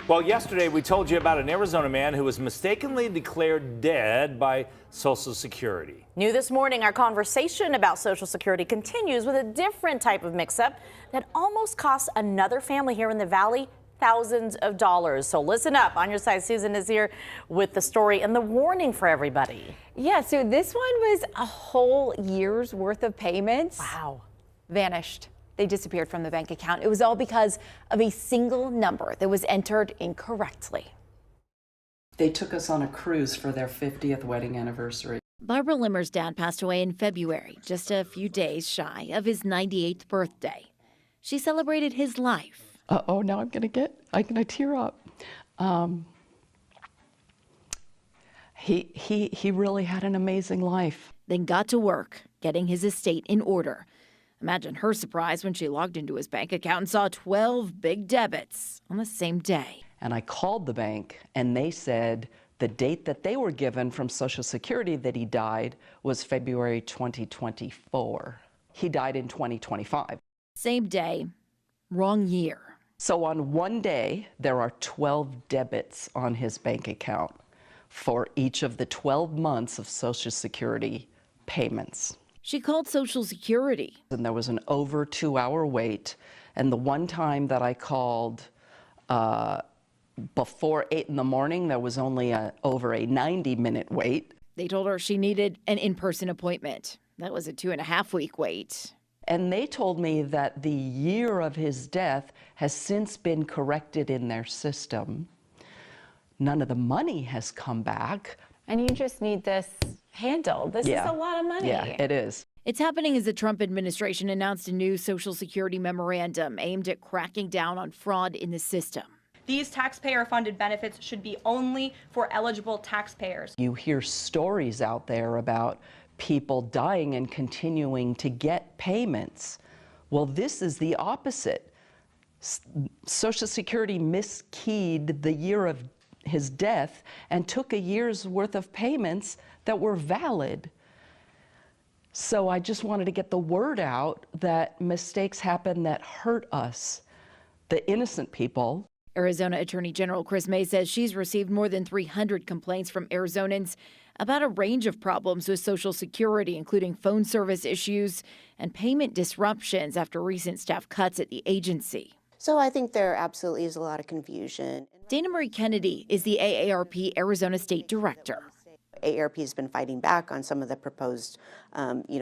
Well, yesterday we told you about an Arizona man who was mistakenly declared dead by Social Security. New this morning, our conversation about Social Security continues with a different type of mix-up that almost cost another family here in the Valley thousands of dollars. So listen up. On your side, Susan is here with the story and the warning for everybody. Yeah, so this one was a whole year's worth of payments. Wow. Vanished. They disappeared from the bank account. It was all because of a single number that was entered incorrectly. They took us on a cruise for their 50th wedding anniversary. Barbara Limmer's dad passed away in February, just a few days shy of his 98th birthday. She celebrated his life. Oh, now I'm gonna tear up. He really had an amazing life. Then got to work, getting his estate in order. Imagine her surprise when she logged into his bank account and saw 12 big debits on the same day. And I called the bank and they said the date that they were given from Social Security that he died was February 2024. He died in 2025. Same day, wrong year. So on one day, there are 12 debits on his bank account for each of the 12 months of Social Security payments. She called Social Security. And there was an over 2-hour wait. And the one time that I called before 8 in the morning, there was only over a 90-minute wait. They told her she needed an in-person appointment. That was a 2.5-week wait. And they told me that the year of his death has since been corrected in their system. None of the money has come back. And you just need this handled. This is a lot of money. Yeah, it is. It's happening as the Trump administration announced a new Social Security memorandum aimed at cracking down on fraud in the system. These taxpayer-funded benefits should be only for eligible taxpayers. You hear stories out there about people dying and continuing to get payments. Well, this is the opposite. Social Security miskeyed the year of his death and took a year's worth of payments that were valid. So I just wanted to get the word out that mistakes happen that hurt us, the innocent people. Arizona Attorney General Chris May says she's received more than 300 complaints from Arizonans about a range of problems with Social Security, including phone service issues and payment disruptions after recent staff cuts at the agency. So I think there absolutely is a lot of confusion. Dana Marie Kennedy is the AARP Arizona State Director. AARP has been fighting back on some of the proposed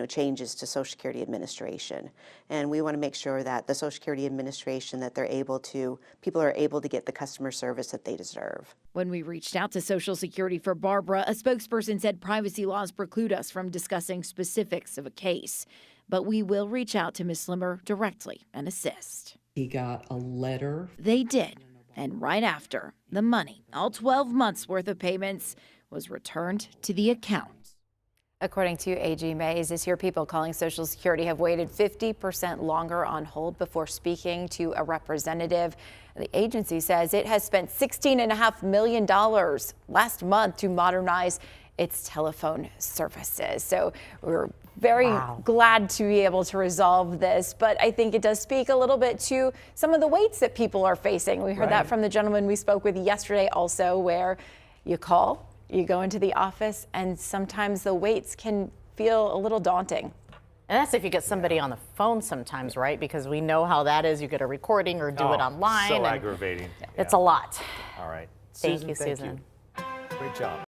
changes to Social Security Administration. And we want to make sure that the Social Security Administration, that people are able to get the customer service that they deserve. When we reached out to Social Security for Barbara, a spokesperson said privacy laws preclude us from discussing specifics of a case. But we will reach out to Ms. Limmer directly and assist. He got a letter. They did. And right after, the money, all 12 months worth of payments, was returned to the account. According to AG Mays, this year people calling Social Security have waited 50% longer on hold before speaking to a representative. The agency says it has spent $16.5 million last month to modernize its telephone services. So we're very glad to be able to resolve this, but I think it does speak a little bit to some of the waits that people are facing. We heard that from the gentleman we spoke with yesterday also, where you call, you go into the office, and sometimes the waits can feel a little daunting. And that's if you get somebody on the phone sometimes, right? Because we know how that is. You get a recording or do it online. So aggravating. It's a lot. All right. Thank you, Susan. Great job.